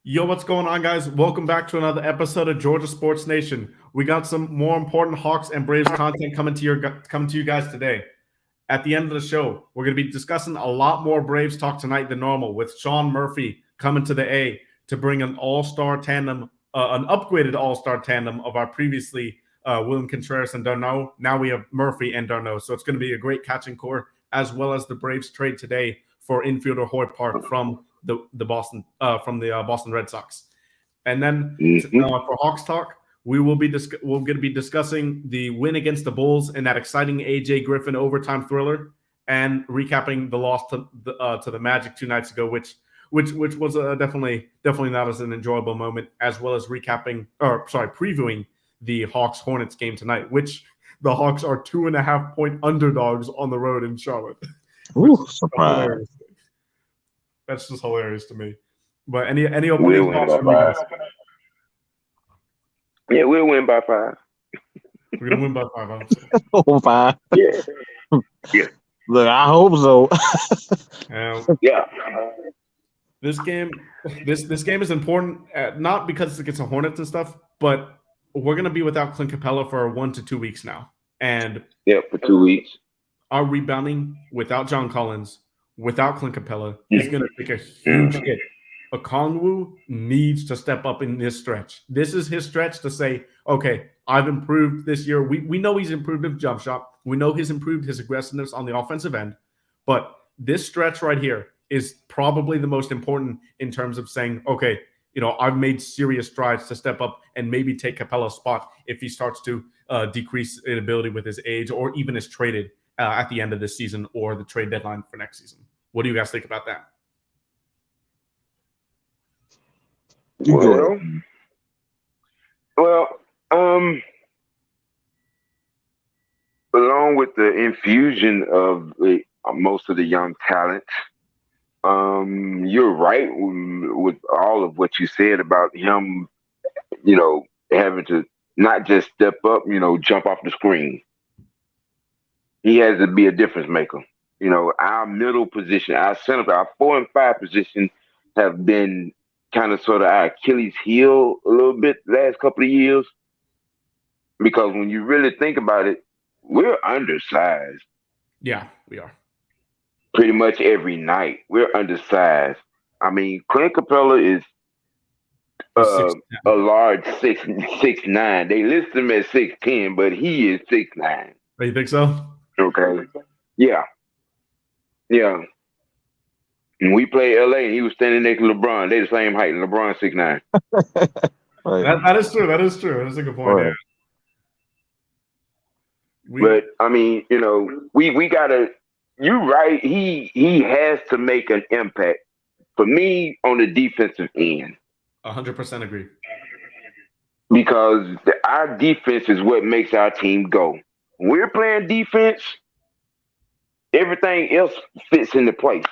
Yo, what's going on, guys? Welcome back to another episode of Georgia Sports Nation. We got some more important Hawks and Braves content coming to you guys today. At the end of the show, we're going to be discussing a lot more Braves talk tonight than normal, with Sean Murphy coming to the A to bring an all-star tandem, an upgraded all-star tandem of our previously William Contreras and Darno. Now we have Murphy and Darno, so it's going to be a great catching core, as well as the Braves trade today for infielder Hoy Park from the Boston Red Sox. And then for Hawks talk, we're going to be discussing the win against the Bulls in that exciting AJ Griffin overtime thriller, and recapping the loss to the Magic 2 nights ago, which was definitely not as an enjoyable moment, as well as previewing the Hawks Hornets game tonight, which the Hawks are 2.5-point underdogs on the road in Charlotte. Ooh, surprise! That's just hilarious to me. But any opening thoughts from you guys? Yeah, we'll win by 5. We're gonna win by 5. Huh? Oh, 5. Yeah. Yeah. Look, I hope so. Yeah. This game is important, not because it's against the Hornets and stuff, but we're gonna be without Clint Capela for 1 to 2 weeks now, and for 2 weeks. Our rebounding without John Collins, without Clint Capela, is going to take a huge hit. Okongwu needs to step up in this stretch. This is his stretch to say, okay, I've improved this year. We know he's improved his jump shot. We know he's improved his aggressiveness on the offensive end. But this stretch right here is probably the most important in terms of saying, okay, I've made serious strides to step up and maybe take Capela's spot if he starts to decrease in ability with his age, or even is traded at the end of this season or the trade deadline for next season. What do you guys think about that? Well, along with the infusion of most of the young talent, you're right with all of what you said about him, having to not just step up, jump off the screen. He has to be a difference maker. Our middle position, our center, our 4 and 5 position have been kind of sort of our Achilles heel a little bit the last couple of years. Because when you really think about it, we're undersized. Yeah, we are. Pretty much every night, we're undersized. I mean, Clint Capela is a large 6'9". They list him at 6'10", but he is 6'9". Oh, you think so? Okay. Yeah. Yeah. When we played LA and he was standing next to LeBron, they the same height. LeBron 6'9". Right. That is true. That is true. That's a good point. Right. Yeah. But I mean, we gotta. You're right. He has to make an impact. For me, on the defensive end. 100% agree. Because our defense is what makes our team go. When we're playing defense, everything else fits into place.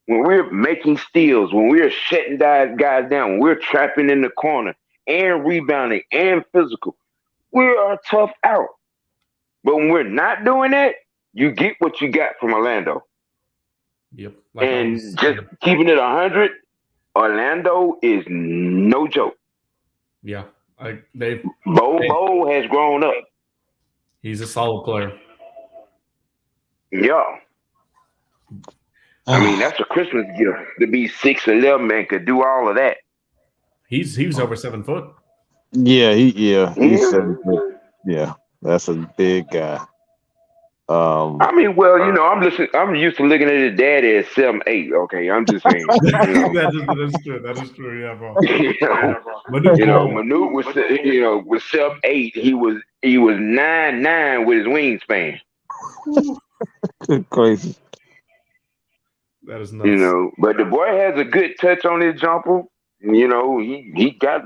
When we're making steals, when we're shutting guys down, when we're trapping in the corner and rebounding and physical, we are tough out. But when we're not doing that, you get what you got from Orlando. Yep. And just keeping it 100, Orlando is no joke. Yeah. Bo has grown up. He's a solid player. Yeah. I mean, that's a Christmas gift to be 6'11" and could do all of that. He's over 7 foot. Yeah, he's 7 foot. Yeah, that's a big guy. I mean, well, I'm used to looking at his daddy as 7'8". Okay, I'm just saying. That is true. Yeah, bro. Manute was 7'8". He was 9'9" with his wingspan. Good crazy. That is nuts. But the boy has a good touch on his jumper. He got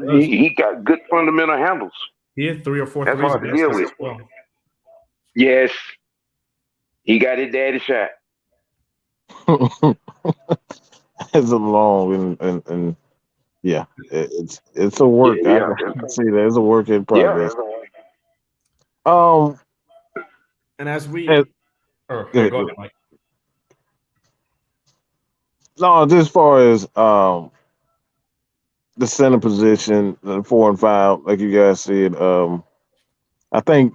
good fundamental handles. He had 3 or 4 That's threes hard to deal with. well. Yes, he got his daddy shot. It's a long and yeah, it's a work. Yeah. I can see that it's a work in progress. Yeah. And as we go ahead, Mike. No, just as far as the center position, the 4 and 5, like you guys said. I think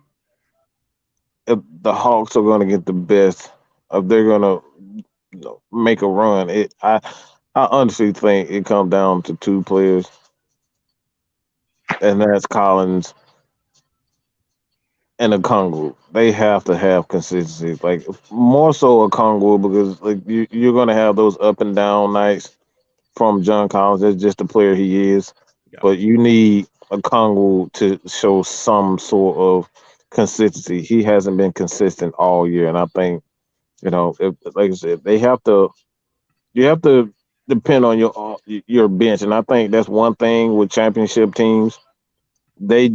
if the Hawks are going to get the best, if they're going to make a run, I honestly think it comes down to 2 players, and that's Collins and Okongwu. They have to have consistency, like more so Okongwu, because like you're going to have those up and down nights from John Collins. That's just the player he is. Yeah. But you need Okongwu to show some sort of consistency. He hasn't been consistent all year, and I think like I said, you have to depend on your bench, and I think that's one thing with championship teams. They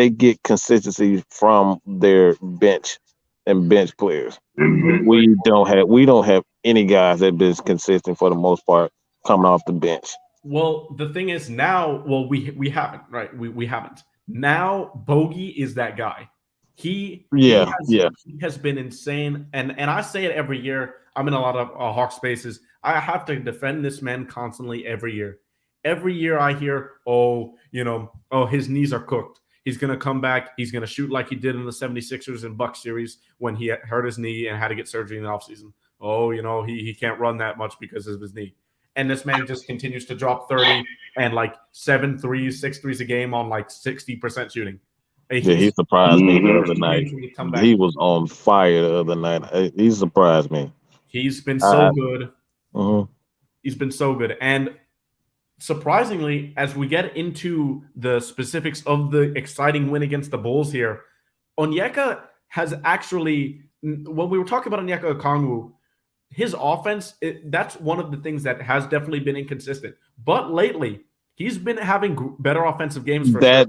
get consistency from their bench and bench players. Mhm. We don't have any guys that been consistent for the most part coming off the bench. Well, the thing is now, we haven't, right? We haven't. Now Bogey is that guy. He has been insane, and I say it every year. I'm in a lot of Hawk spaces. I have to defend this man constantly every year. Every year I hear, his knees are cooked. He's going to come back. He's going to shoot like he did in the 76ers and Bucks series when he hurt his knee and had to get surgery in the offseason. He can't run that much because of his knee. And this man just continues to drop 30 and like 7 threes, 6 threes a game on like 60% shooting. He surprised me the other night. He was on fire the other night. He surprised me. He's been so good. Mm-hmm. He's been so good. And surprisingly, as we get into the specifics of the exciting win against the Bulls here, Onyeka has actually, when we were talking about Onyeka Okongwu, his offense, that's one of the things that has definitely been inconsistent. But lately, he's been having better offensive games for sure.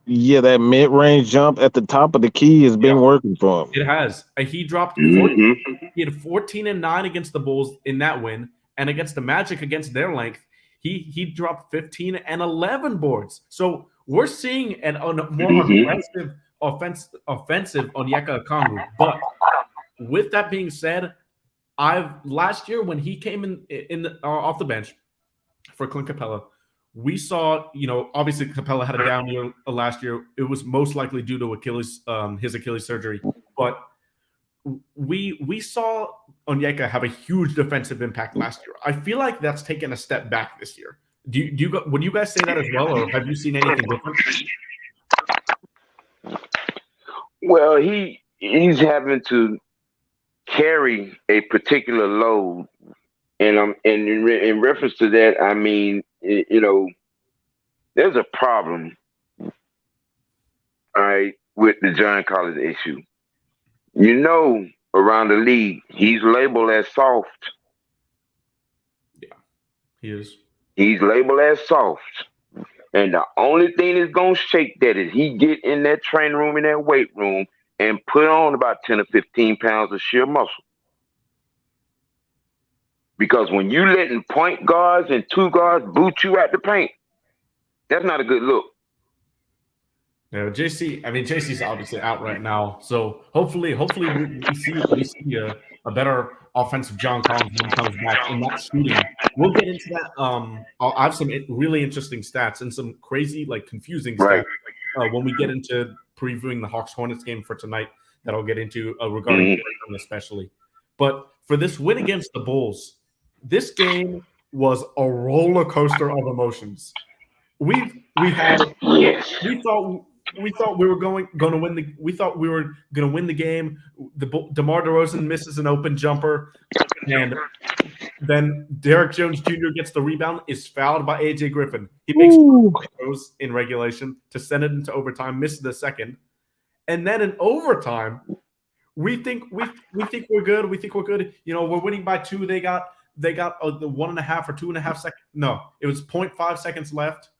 Yeah, that mid-range jump at the top of the key has been working for him. It has. He dropped 14, he had 14 and 9 against the Bulls in that win, and against the Magic, against their length, he dropped 15 and 11 boards. So we're seeing a more aggressive offensive Onyeka Okongwu. But with that being said, last year when he came off the bench for Clint Capela, we saw, obviously Capela had a down year last year. It was most likely due to his Achilles surgery, but we saw Onyeka have a huge defensive impact last year. I feel like that's taken a step back this year. Would you guys say that as well, or have you seen anything different? Well, he's having to carry a particular load, and in reference to that, I mean, there's a problem, all right, with the John Collins issue. Around the league, he's labeled as soft. Yeah, he is. He's labeled as soft. And the only thing that's going to shake that is he get in that training room, in that weight room, and put on about 10 or 15 pounds of sheer muscle. Because when you letting point guards and 2 guards boot you out the paint, that's not a good look. Yeah, JC's obviously out right now, so hopefully we see a better offensive John Collins when he comes back in that shooting. We'll get into that. I have some really interesting stats and some crazy, confusing stats when we get into previewing the Hawks-Hornets game for tonight that I'll get into regarding Pregame especially. But for this win against the Bulls, this game was a roller coaster of emotions. We thought we were going to win the game. DeMar DeRozan misses an open jumper, and then Derrick Jones Jr. gets the rebound, is fouled by AJ Griffin. He makes throws in regulation to send it into overtime, misses the second, and then in overtime, we think we're good. We think we're good. We're winning by 2. They got the 1.5 or 2.5 seconds. No, it was 0.5 seconds left.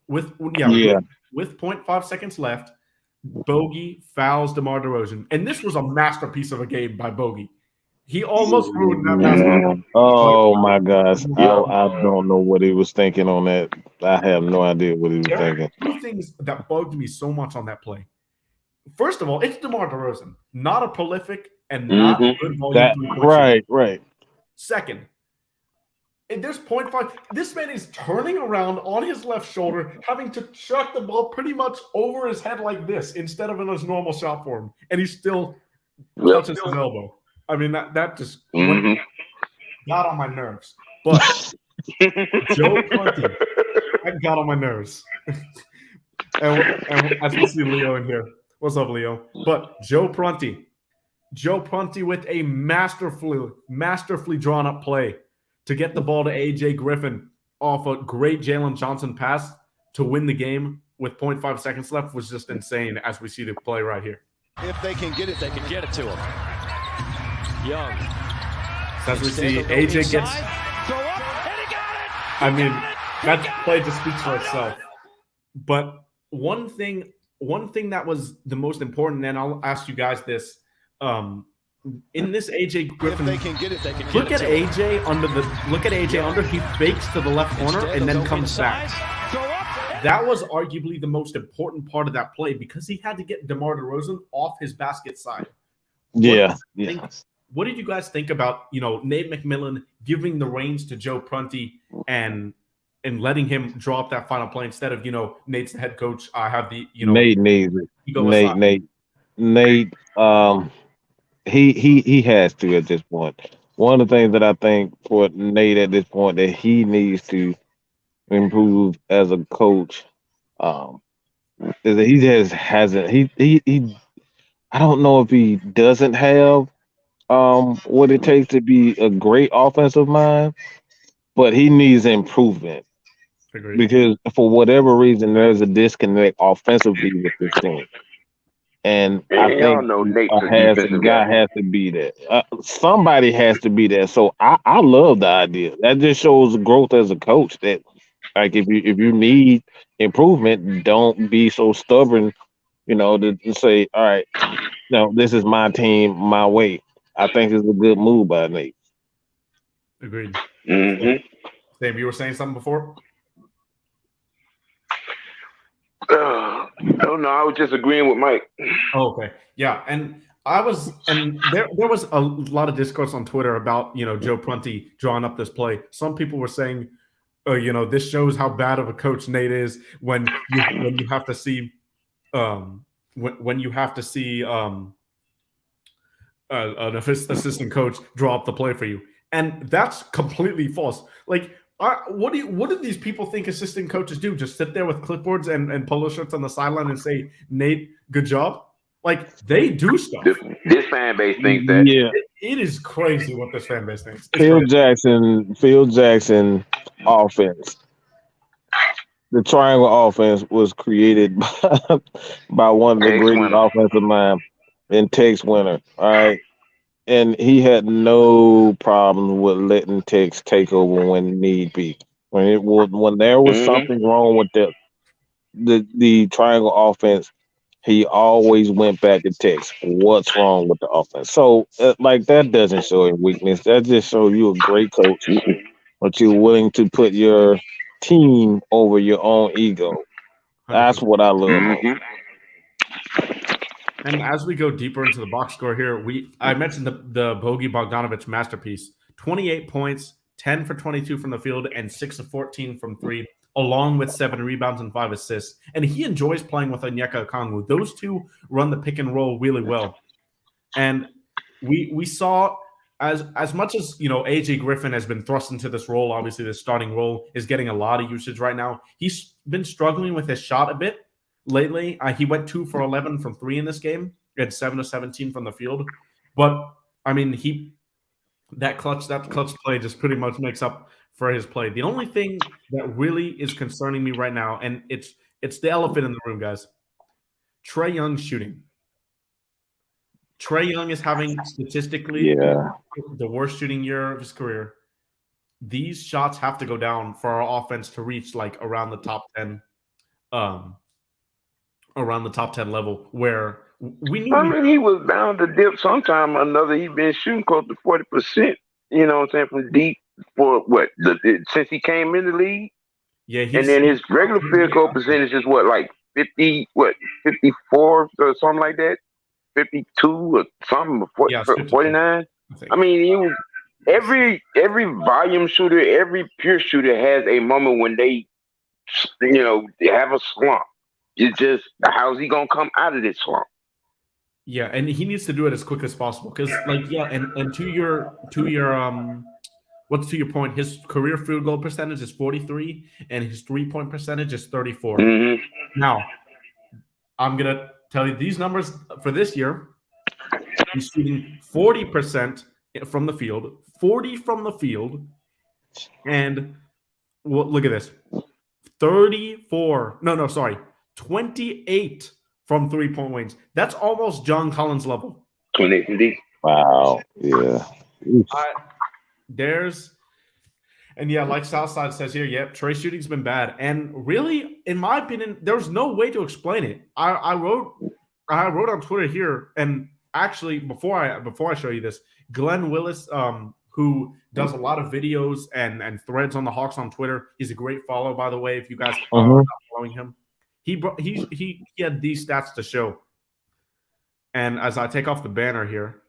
With 0.5 seconds left, Bogey fouls DeMar DeRozan. And this was a masterpiece of a game by Bogey. He almost ruined that basketball. Oh, my gosh. I don't know what he was thinking on that. I have no idea what he was thinking. 2 things that bugged me so much on that play. First of all, it's DeMar DeRozan, not a prolific and not a good volume. Right. Second, And there's 0.5. This man is turning around on his left shoulder, having to chuck the ball pretty much over his head like this instead of in his normal shot form, and he still touches his elbow. I mean, that just got on my nerves. But Joe Prunty, that got on my nerves. and as we see Leo in here. What's up, Leo? But Joe Prunty with a masterfully drawn up play to get the ball to AJ Griffin off a great Jalen Johnson pass to win the game with 0.5 seconds left was just insane as we see the play right here. If they can get it, they can get it to him. Young. So as we see, AJ gets. Throw up, and he got it! I mean, that play just speaks for itself. But one thing that was the most important, and I'll ask you guys this. In this AJ Griffin, if they can get it, they can look get at it AJ under the look at AJ under. He fakes to the left corner and then comes back. That was arguably the most important part of that play because he had to get DeMar DeRozan off his basket side. What did you guys think about Nate McMillan giving the reins to Joe Prunty and letting him draw up that final play instead of Nate's the head coach? I have the Nate needs it. Nate. He has to at this point. One of the things that I think for Nate at this point that he needs to improve as a coach is that he just hasn't. He I don't know if he doesn't have what it takes to be a great offensive mind, but he needs improvement. Agreed. Because for whatever reason there's a disconnect offensively with this team. And I think a guy has to be there. Somebody has to be there. So I love the idea. That just shows growth as a coach. That like if you need improvement, don't be so stubborn. To say, all right, no, this is my team, my way. I think it's a good move by Nate. Agreed. Mm-hmm. Sam, you were saying something before? Oh no, I was just agreeing with Mike. Oh, okay. Yeah, and there was a lot of discourse on Twitter about Joe Prunty drawing up this play. Some people were saying, this shows how bad of a coach Nate is when you have to see when you have to see an assistant coach draw up the play for you, and that's completely false. Like. What do these people think assistant coaches do? Just sit there with clipboards and polo shirts on the sideline and say, Nate, good job? Like, they do stuff. This fan base thinks that. Yeah. It is crazy what this fan base thinks. Phil Jackson offense. The triangle offense was created by one of the greatest offensive minds in Tex Winter. All right. And he had no problem with letting Tex take over when need be. When there was something wrong with the triangle offense, he always went back to Tex. What's wrong with the offense? So, that doesn't show a weakness. That just shows you a great coach, but you're willing to put your team over your own ego. That's what I love most. And as we go deeper into the box score here, I mentioned the Bogey Bogdanovic masterpiece. 28 points, 10 for 22 from the field, and 6 of 14 from three, along with 7 rebounds and 5 assists. And he enjoys playing with Onyeka Okongwu. Those two run the pick and roll really well. And we saw as much as AJ Griffin has been thrust into this role, obviously the starting role is getting a lot of usage right now. He's been struggling with his shot a bit. Lately, he went 2 for 11 from 3 in this game. He had 7 of 17 from the field. But, I mean, that clutch play just pretty much makes up for his play. The only thing that really is concerning me right now, and it's the elephant in the room, guys. Trae Young's shooting. Trae Young is having statistically the worst shooting year of his career. These shots have to go down for our offense to reach around the top 10. Around the top 10 level where we knew he was bound to dip sometime or another. He's been shooting close to 40%, what I'm saying, from deep for since he came in the league. Yeah, and then his regular field goal percentage is 54 or something like that, 52 or something, 49. I mean, every volume shooter, every pure shooter has a moment when they have a slump. It's just how's he gonna come out of this slump? Yeah, and he needs to do it as quick as possible because, and to your what's to your point? His career field goal percentage is 43, and his 3-point percentage is 34. Mm-hmm. Now, I'm gonna tell you these numbers for this year. He's shooting 40% from the field, 40 from the field, and look at this: 28 from 3-point range. That's almost John Collins level. 28. Wow. Yeah. Like Southside says here, yep, Trey's shooting's been bad. And really, in my opinion, there's no way to explain it. I wrote on Twitter here, and actually before I show you this, Glenn Willis, who does a lot of videos and threads on the Hawks on Twitter. He's a great follow, by the way, if you guys are not following him. He had these stats to show. And as I take off the banner here,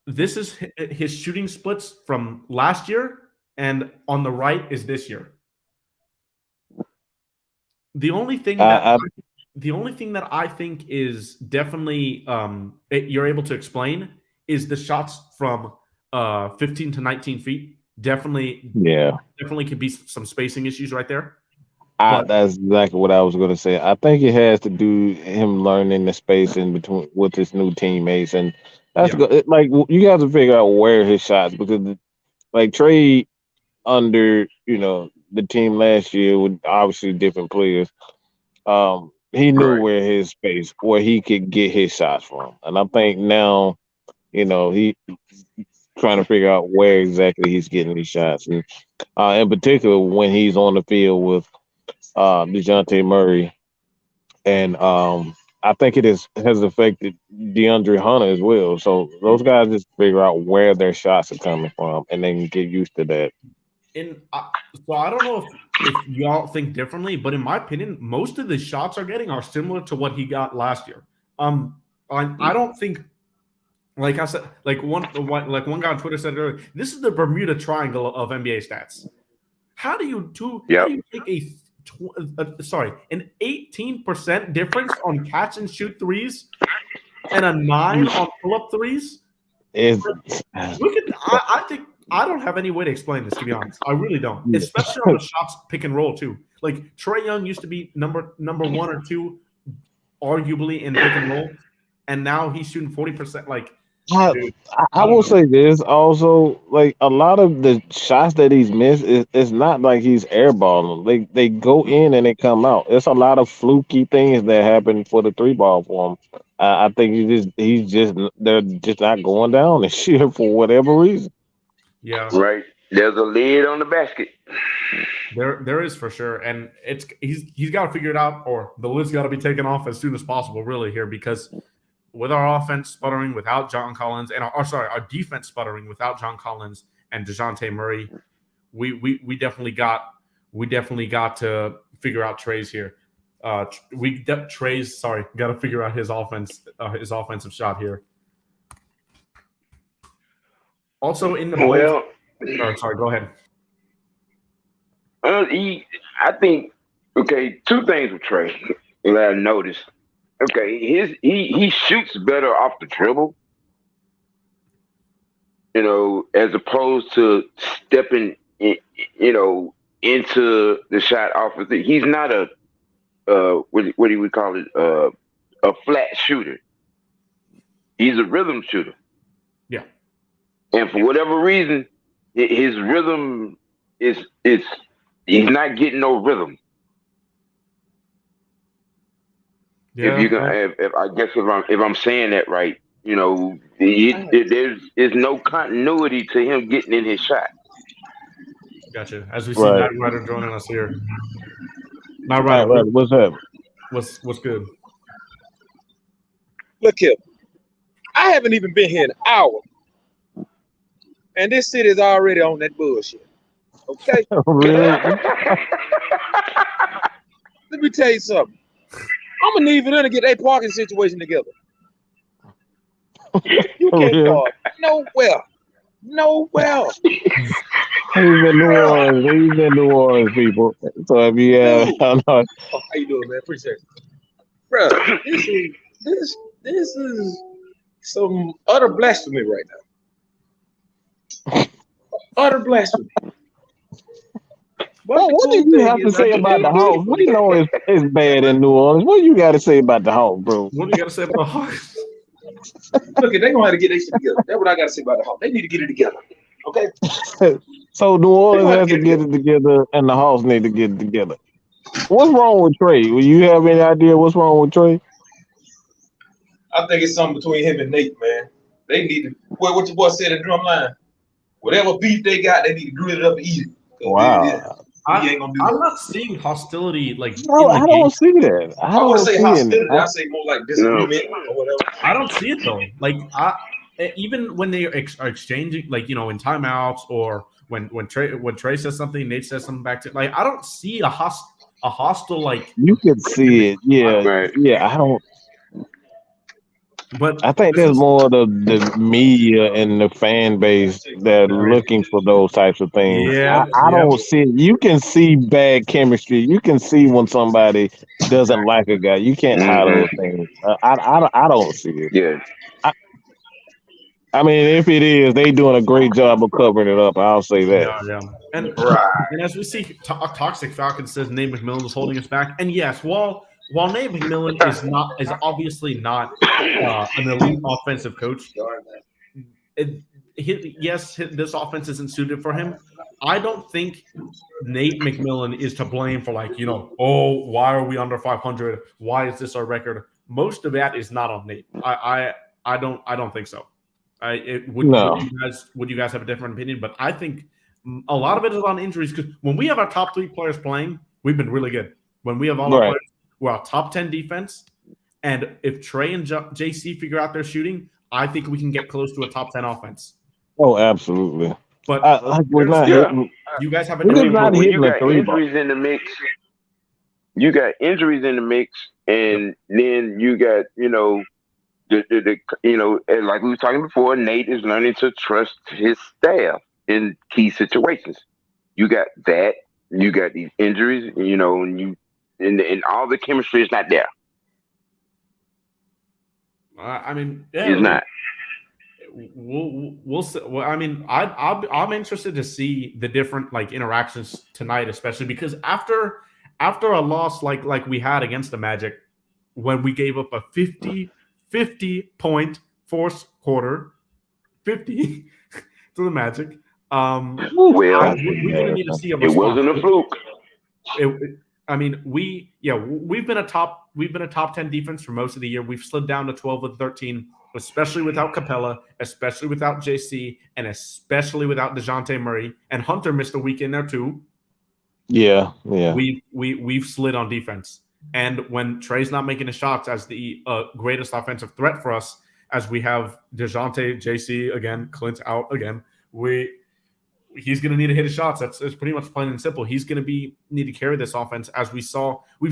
this is his shooting splits from last year, and on the right is this year. The only thing that I think is definitely you're able to explain is the shots from 15 to 19 feet. Definitely could be some spacing issues right there. That's exactly what I was going to say. I think it has to do him learning the space in between with his new teammates, and that's good. Like you got to figure out where his shots, because like Trey under the team last year with obviously different players, he knew where his space, where he could get his shots from, and I think now he trying to figure out where exactly he's getting these shots, and in particular when he's on the field with DeJounte Murray, and I think it has affected DeAndre Hunter as well. So those guys just figure out where their shots are coming from, and they can get used to that. So I don't know if y'all think differently, but in my opinion, most of the shots are similar to what he got last year. I don't think, like I said, like one guy on Twitter said earlier, this is the Bermuda Triangle of NBA stats. How do you take an 18% difference on catch and shoot threes and a 9 on pull-up threes? I think I don't have any way to explain this, to be honest. I really don't. Especially on the shots pick and roll too. Like Trae Young used to be number 1 or 2, arguably in pick and roll, and now he's shooting 40%. Like I will say this also, like a lot of the shots that he's missed, it's not like he's airballing them. They go in and they come out. It's a lot of fluky things that happen for the 3-ball for him. I think they're just not going down this year for whatever reason. Yeah. Right. There's a lid on the basket. There is for sure, and he's got to figure it out, or the lid's got to be taken off as soon as possible, really, here, because with our offense sputtering without John Collins, and our defense sputtering without John Collins and DeJounte Murray, we definitely got to figure out Trey's here. Got to figure out his offensive shot here. Also in the go ahead. I think two things with Trey that I noticed. He shoots better off the dribble, as opposed to stepping into the shot off of it. He's not a what do we call it? A flat shooter. He's a rhythm shooter. Yeah. And for whatever reason, his rhythm is he's not getting no rhythm. Yeah, if I'm saying that right, there's no continuity to him getting in his shot. Gotcha. As we see Matt Ryder joining us here. Matt Ryder, what's up? What's good? Look here, I haven't even been here an hour, and this city's already on that bullshit. Okay. Really? Let me tell you something. I'm gonna need for them to get their parking situation together. You can't park nowhere Nowhere. He's in New Orleans. He's in New Orleans, people. So if you have, I don't know. Oh, how you doing, man? Appreciate it. Bro, this is some utter blasphemy right now. Utter blasphemy. Well, what do you have to say about the Hawks? We know it's bad in New Orleans. What do you got to say about the Hawks, bro? What do you got to say about the Hawks? Look, they're going to have to get their shit together. That's what I got to say about the Hawks. They need to get it together. Okay? So New Orleans has to get it together, and the Hawks need to get it together. What's wrong with Trey? Do you have any idea what's wrong with Trey? I think it's something between him and Nate, man. They need to, what your boy said at Drumline, whatever beef they got, they need to grill it up and eat it. Wow. He ain't gonna do that. I'm not seeing hostility like. No, I don't see that. I wouldn't say hostility. I say more like disagreement or whatever. I don't see it though. Like even when they are exchanging, like in timeouts or when Trey says something, Nate says something back to. Like I don't see a hostile like. You can see it, yeah, Right. yeah. I don't. But I think there's more the media and the fan base that are looking for those types of things. Yeah, I don't see it. You can see bad chemistry. You can see when somebody doesn't like a guy. You can't hide those things. I don't see it. Yeah. I mean, if it is, they doing a great job of covering it up. I'll say that. Yeah. And as we see, Toxic Falcon says Nate McMillan is holding us back. And yes, while Nate McMillan is obviously not an elite offensive coach, this offense isn't suited for him. I don't think Nate McMillan is to blame for why are we under 500? Why is this our record? Most of that is not on Nate. I don't think so. Would you guys have a different opinion? But I think a lot of it is on injuries because when we have our top 3 players playing, we've been really good. When we have all our players, we're a top 10 defense. And if Trey and JC figure out their shooting, I think we can get close to a top 10 offense. Oh, absolutely. But we're not hitting. You guys have a when you got injuries in the mix. You got injuries in the mix, and then you got and like we were talking before, Nate is learning to trust his staff in key situations. You got that. You got these injuries, and all the chemistry is not there. I mean, it's not. We'll see. Well, I mean, I'm interested to see the different interactions tonight, especially because after a loss like we had against the Magic, when we gave up a 50 point fourth quarter, 50 to the Magic. We're gonna need to see a response. It wasn't a fluke. We've been a top 10 defense for most of the year. We've slid down to 12 and 13, especially without Capela, especially without JC, and especially without DeJounte Murray. And Hunter missed a week in there too. Yeah. We've slid on defense. And when Trey's not making the shots as the greatest offensive threat for us, as we have DeJounte, JC again, Clint out again, he's going to need to hit his shots. That's pretty much plain and simple. He's going to need to carry this offense, as we've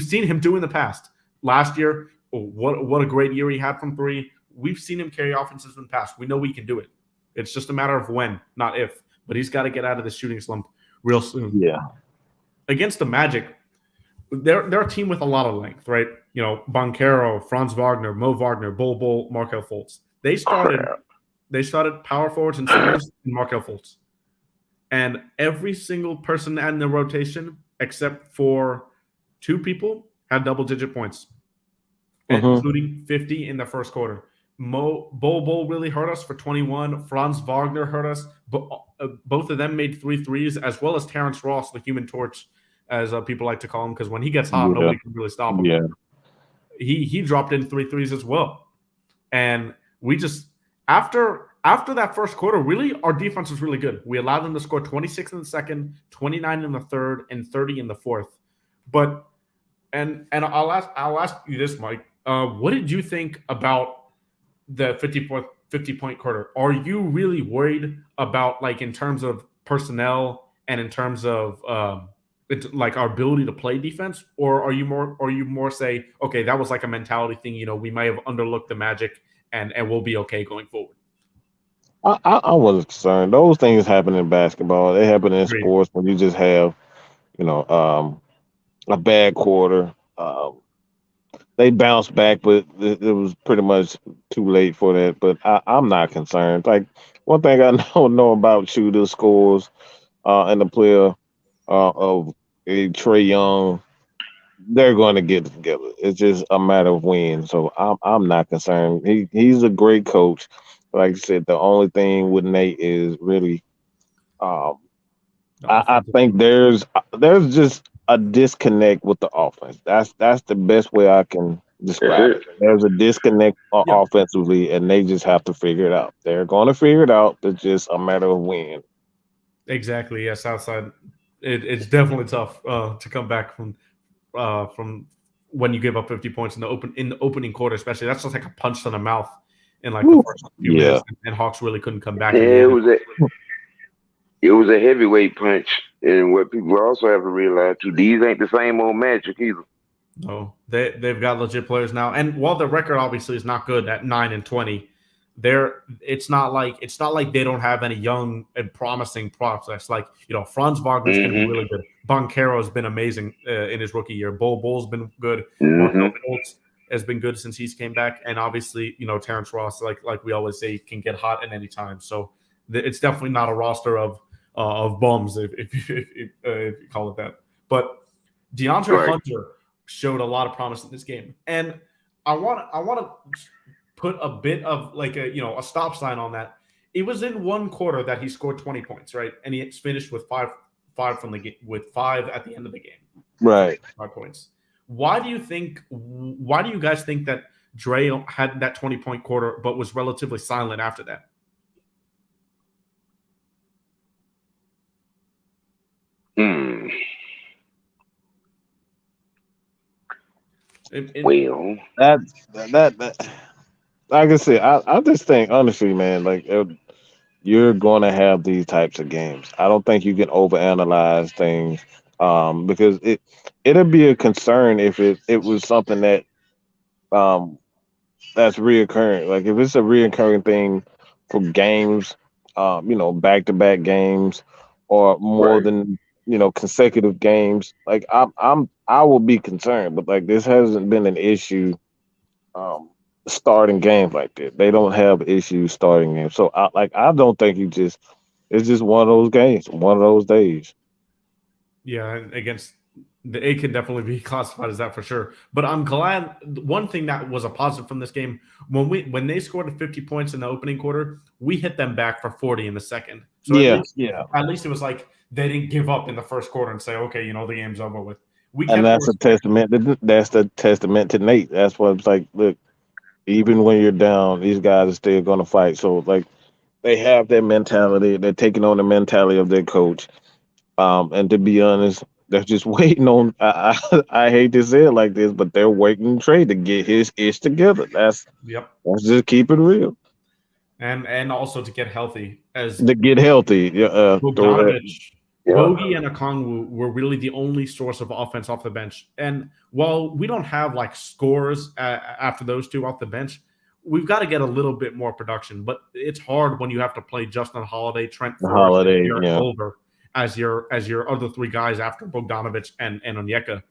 seen him do in the past. Last year, what a great year he had from 3. We've seen him carry offenses in the past. We know we can do it. It's just a matter of when, not if. But he's got to get out of the shooting slump real soon. Yeah. Against the Magic, they're a team with a lot of length, right? Banchero, Franz Wagner, Mo Wagner, Bol, Markelle Fultz. They started power forwards and centers in Markelle Fultz. And every single person in the rotation, except for 2 people, had double-digit points, including 50 in the first quarter. Bol really hurt us for 21. Franz Wagner hurt us. Both of them made 3 threes, as well as Terrence Ross, the Human Torch, as people like to call him, because when he gets hot, nobody can really stop him. Yeah. He dropped in 3 threes as well. And we just after that first quarter, really, our defense was really good. We allowed them to score 26 in the second, 29 in the third, and 30 in the fourth. But and I'll ask you this, Mike. What did you think about the 50-point quarter? Are you really worried about in terms of personnel and in terms of our ability to play defense, or are you more say, okay, that was a mentality thing? We might have underlooked the Magic and we'll be okay going forward. I wasn't concerned. Those things happen in basketball. They happen in Agreed. sports when you just have, a bad quarter. They bounced back, but it was pretty much too late for that. But I'm not concerned. Like one thing I know about you, the scores and the player of a Trey Young, they're going to get it together. It's just a matter of when. So I'm not concerned. He's a great coach. Like I said, the only thing with Nate is really, um, The I offensive. think there's just a disconnect with the offense. That's the best way I can describe That's it. There's a disconnect Yeah. offensively, and they just have to figure it out. They're going to figure it out. It's just a matter of when. Exactly. Yeah, Southside. It's definitely tough to come back from when you give up 50 points in the opening quarter, especially. That's just like a punch to the mouth in like the Woo. first few Yeah. minutes, and Hawks really couldn't come back it. in the end. It was a heavyweight punch, and what people also have to realize too, these ain't the same old Magic either. No, they've got legit players now, and while the record obviously is not good at 9-20, it's not like they don't have any young and promising prospects. Like Franz Wagner's going to be really good. Banchero has been amazing in his rookie year. Bull's been good. Markel Fultz has been good since he's came back, and obviously Terrence Ross, like we always say, can get hot at any time. So it's definitely not a roster of bums if you call it that. But DeAndre Hunter showed a lot of promise in this game, and I want to put a bit of like a stop sign on that. It was in one quarter that he scored 20 points, right? And he finished with five from the game, with 5 at the end of the game. Right. 5 points. Why do you guys think that Dre had that 20-point quarter but was relatively silent after that? Well, that like I said, I just think honestly, man, like you're going to have these types of games. I don't think you can overanalyze things, because it'll be a concern if it was something that um that's reoccurring. Like if it's a reoccurring thing for games, back to back games, or more than consecutive games. Like I will be concerned, but like this hasn't been an issue. Starting games like that, they don't have issues starting games. So I don't think it's just one of those games, one of those days. Yeah, against it can definitely be classified as that for sure. But I'm glad one thing that was a positive from this game, when they scored 50 points in the opening quarter, we hit them back for 40 in the second. So at least it was like they didn't give up in the first quarter and say, okay, the game's over with. And that's a testament. That's the testament to Nate. That's what it's like. Look, even when you're down, these guys are still going to fight. So like they have that mentality. They're taking on the mentality of their coach. And to be honest, they're just waiting on. I hate to say it like this, but they're waiting Trey to get his ish together. Let's just keep it real. And also to get healthy To get healthy. Bogdanovich, Bogey, and Okongwu were really the only source of offense off the bench. And while we don't have like scores after those two off the bench, we've got to get a little bit more production. But it's hard when you have to play Justin Holiday, Trent Forrest, and Eric Culver as your other 3 guys after Bogdanovich and Onyeka.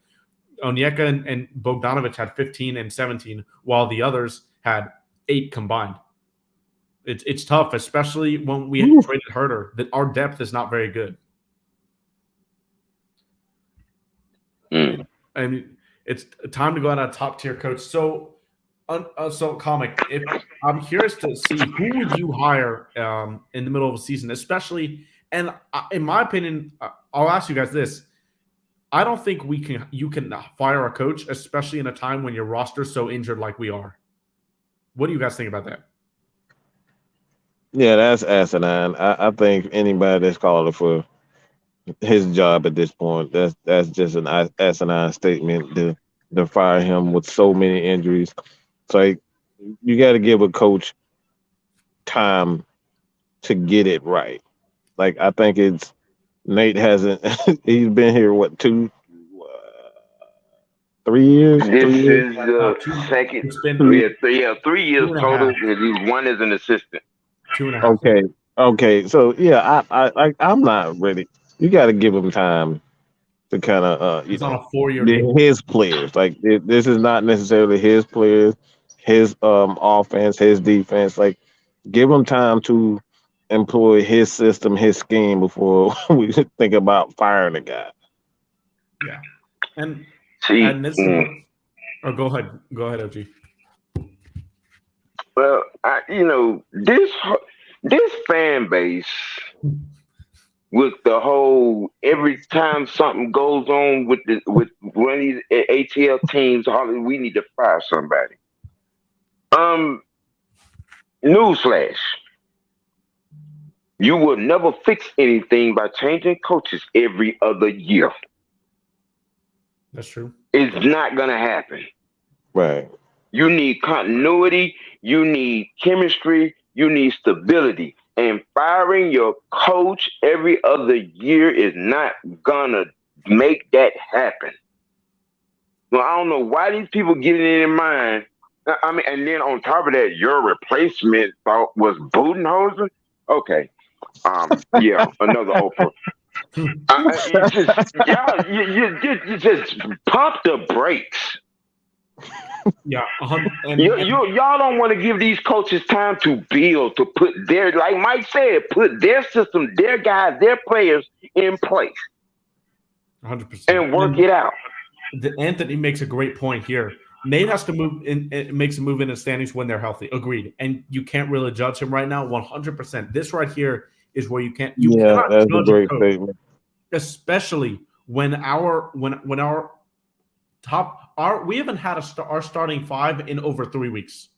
Onyeka and Bogdanovich had 15 and 17, while the others had 8 combined. It's tough, especially when we had traded Herter, that our depth is not very good. I mean, it's time to go on a top tier coach. So, Comic, if I'm curious to see who would you hire in the middle of a season, especially, and in my opinion, I'll ask you guys this: I don't think you can fire a coach, especially in a time when your roster's so injured like we are. What do you guys think about that? Yeah, that's asinine. I think anybody that's calling for his job at this point, that's just an asinine statement to fire him with so many injuries. It's like you got to give a coach time to get it right. Like I think it's Nate hasn't. He's been here 3 years. This 3 years? is the second. 3 years total. Because one is an assistant. 2.5. Okay. So yeah, I'm not ready. You got to give him time to kind of It's on a 4-year deal. his players. Like this is not necessarily his players, his offense, his defense. Like give him time to employ his system, his scheme before we think about firing the guy. Yeah, and See, this. Or go ahead, OG. well, this fan base with the whole every time something goes on with one of these ATL teams, we need to fire somebody. Newsflash: you will never fix anything by changing coaches every other year. That's true. It's not gonna happen. Right. You need continuity, you need chemistry, you need stability. And firing your coach every other year is not gonna make that happen. Well, I don't know why these people get it in their mind. I mean, and then on top of that, your replacement thought was Budenholzer. Okay. Yeah, another Oprah. You just pump the brakes. Yeah, y'all don't want to give these coaches time to build, to put their, like Mike said, put their system, their guys, their players in place, 100%, and work it out. Anthony makes a great point here. Nate has to move in. It makes a move in the standings when they're healthy. Agreed, and you can't really judge him right now. 100%. This right here is where you can't. You cannot that's judge a great coach, statement. especially when our we haven't had our starting 5 in over 3 weeks,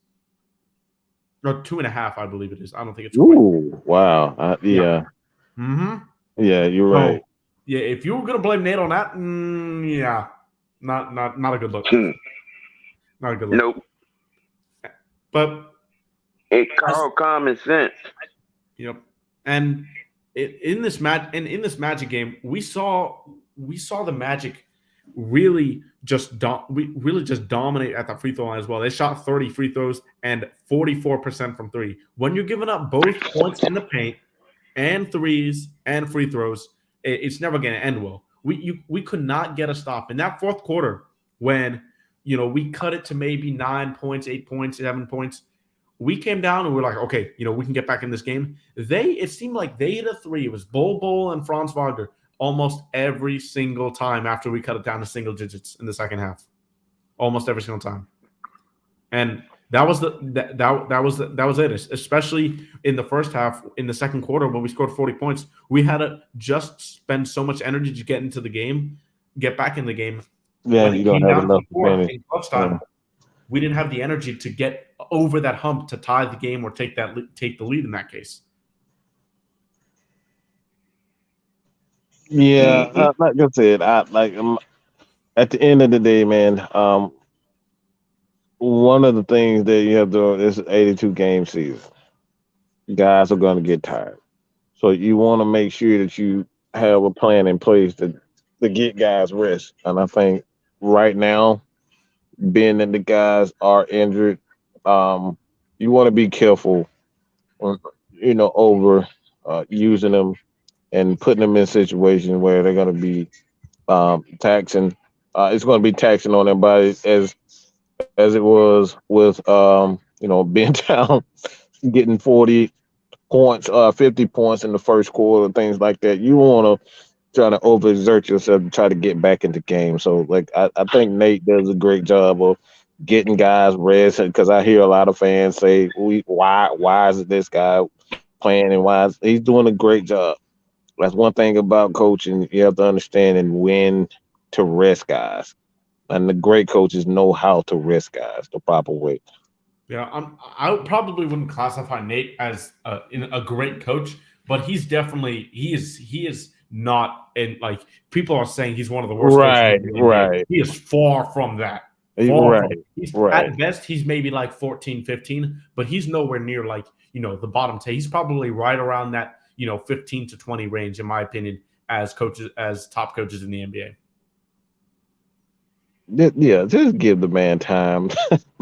or 2.5, I believe it is. I don't think it's. Ooh, wow. Yeah. Mm-hmm. Yeah, you're right. Yeah, if you were gonna blame Nate on that, yeah, not a good look. Not a good look. Nope. But it called common sense. Yep. And in this Magic game, we saw the Magic really just dominate at the free throw line as well. They shot 30 free throws and 44% from 3. When you're giving up both points in the paint and threes and free throws, it's never going to end well. We could not get a stop in that fourth quarter when we cut it to maybe 9 points, 8 points, 7 points. We came down and we were like, okay, we can get back in this game. It seemed like they hit a 3. It was Bol and Franz Wagner almost every single time after we cut it down to single digits in the second half. Almost every single time. And that was it. Especially in the first half, in the second quarter when we scored 40 points, we had to just spend so much energy to get into the game, get back in the game. Yeah, you don't have enough in clutch time. We didn't have the energy to get over that hump to tie the game or take the lead in that case. Yeah, like I said, at the end of the day, man. One of the things that you have to is 82 game season. Guys are going to get tired, so you want to make sure that you have a plan in place to get guys rest. And I think right now, being that the guys are injured, you want to be careful, over using them and putting them in situations where they're going to be taxing. It's going to be taxing on their body as it was with being down, getting 40 points, 50 points in the first quarter, things like that. You want to try to overexert yourself to try to get back into games. So, like, I think Nate does a great job of getting guys rest, because I hear a lot of fans say, why is this guy playing, and he's doing a great job. That's one thing about coaching. You have to understand and when to rest guys. And the great coaches know how to rest guys the proper way. Yeah, I probably wouldn't classify Nate as a great coach, but he is not in, like, people are saying he's one of the worst coaches in the NBA. Right. He is far from that. At best, he's maybe like 14, 15, but he's nowhere near like, the bottom 10. He's probably right around that, 15 to 20 range, in my opinion, as top coaches in the NBA. Yeah, just give the man time.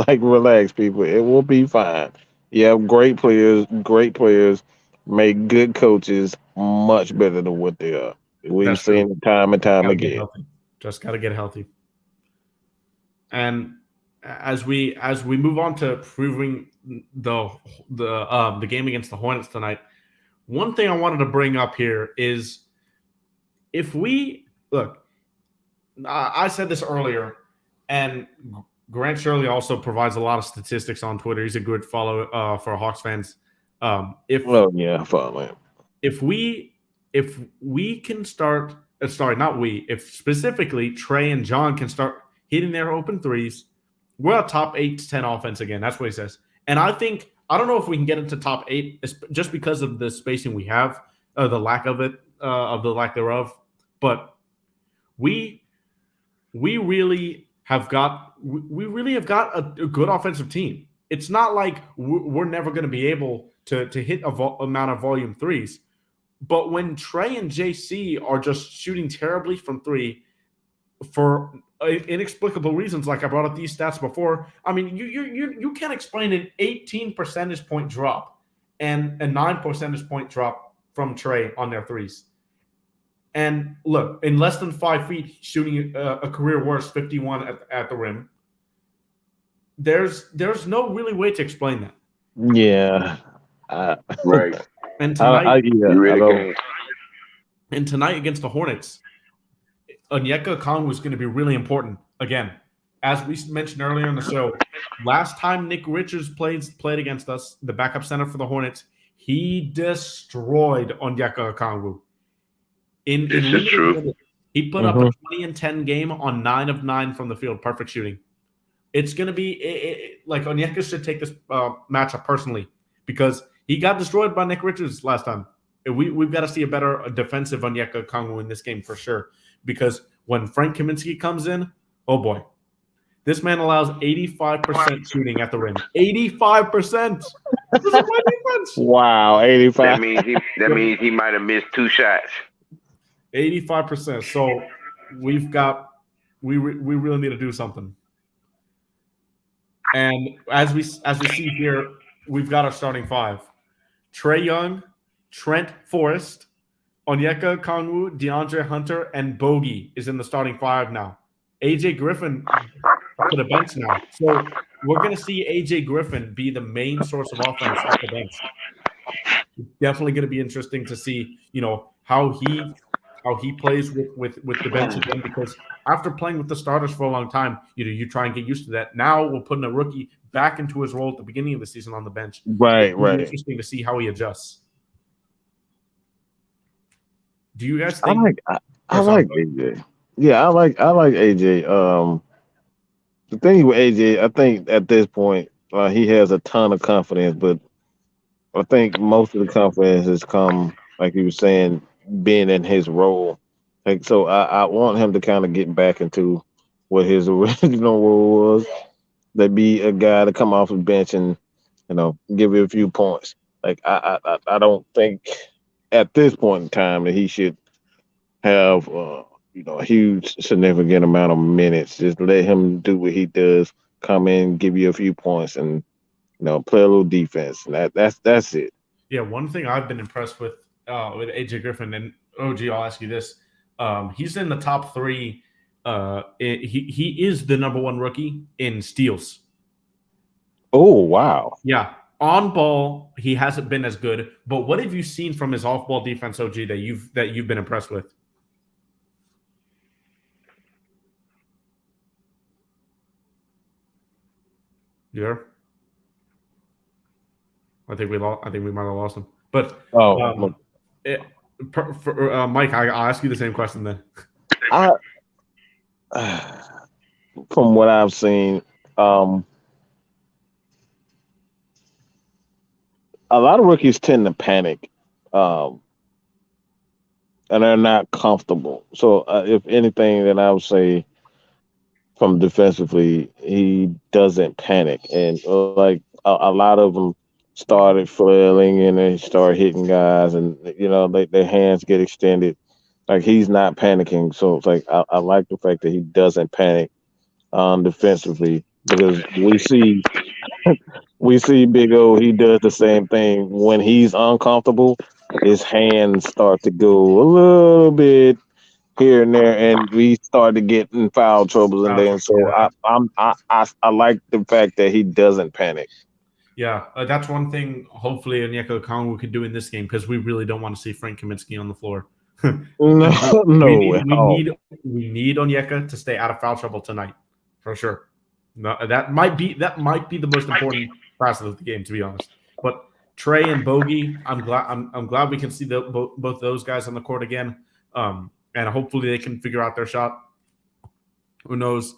Like, relax, people. It will be fine. Yeah, great players make good coaches much better than what they are. We've That's true. seen it time and time Gotta get again. healthy. Just gotta get healthy. And as we move on to proving the game against the Hornets tonight, one thing I wanted to bring up here is if we look, I said this earlier, and Grant Shirley also provides a lot of statistics on Twitter. He's a good follow for Hawks fans. Finally. If we can start, if specifically Trey and John can start hitting their open threes, we're a top 8 to 10 offense again. That's what he says. And I don't know if we can get into top 8 just because of the spacing we have, the lack of it, of the lack thereof. But we really have got a good offensive team. It's not like we're never going to be able to hit amount of volume threes. But when Trey and JC are just shooting terribly from three for inexplicable reasons, like I brought up these stats before, I mean, you can't explain an 18 percentage point drop and a 9 percentage point drop from Trey on their threes. And look, in less than 5 feet, shooting a career worst 51 at the rim. There's no really way to explain that. Yeah. Right. And tonight, And tonight against the Hornets, Onyeka Okongwu is going to be really important. Again, as we mentioned earlier in the show, last time Nick Richards played against us, the backup center for the Hornets, he destroyed Onyeka Okongwu. This is true. He put up a 20 and 10 game on 9 of 9 from the field, perfect shooting. It's going to be like Onyeka should take this matchup personally because he got destroyed by Nick Richards last time. We've got to see a better defensive Onyeka Okongwu in this game for sure because when Frank Kaminsky comes in, oh boy, this man allows 85% shooting at the rim. 85%. This is my defense. Wow, 85. That means he might have missed 2 shots. 85%. So we really need to do something. And as we see here, we've got our starting 5. Trae Young, Trent Forrest, Onyeka Okongwu, DeAndre Hunter, and Bogey is in the starting 5 now. AJ Griffin to the bench now. So we're going to see AJ Griffin be the main source of offense at the bench. It's definitely going to be interesting to see, how he plays with the bench again, because after playing with the starters for a long time, you try and get used to that. Now we're putting a rookie back into his role at the beginning of the season on the bench. Right. Interesting to see how he adjusts. Do you guys think? I like AJ. Yeah, I like AJ. The thing with AJ, I think at this point he has a ton of confidence, but I think most of the confidence has come, like you were saying, being in his role. Like, so I want him to kind of get back into what his original role was. That be a guy to come off the bench and give you a few points. Like I don't think at this point in time that he should have a huge significant amount of minutes. Just let him do what he does. Come in, give you a few points, and play a little defense. And that's it. Yeah, one thing I've been impressed with AJ Griffin, and OG, I'll ask you this: he's in the top 3. He is the number 1 rookie in steals. Oh wow! Yeah, on ball he hasn't been as good. But what have you seen from his off ball defense, OG, that you've been impressed with? Yeah, I think we might have lost him. But Mike, I'll ask you the same question then. From what I've seen, a lot of rookies tend to panic, and they're not comfortable. So, if anything, then I would say, from defensively, he doesn't panic, and like a lot of them started flailing and they start hitting guys, and their hands get extended. Like, he's not panicking, so it's like I like the fact that he doesn't panic defensively, because we see we see Big O. He does the same thing when he's uncomfortable. His hands start to go a little bit here and there, and we start to get in foul troubles. And then, so Yeah. I like the fact that he doesn't panic. Yeah, that's one thing. Hopefully, Onyeka Okongwu could do in this game because we really don't want to see Frank Kaminsky on the floor. No, at all. We need Onyeka to stay out of foul trouble tonight, for sure. No, that might be the most important facet of the game, to be honest. But Trey and Bogey, I'm glad we can see both those guys on the court again, and hopefully they can figure out their shot. Who knows?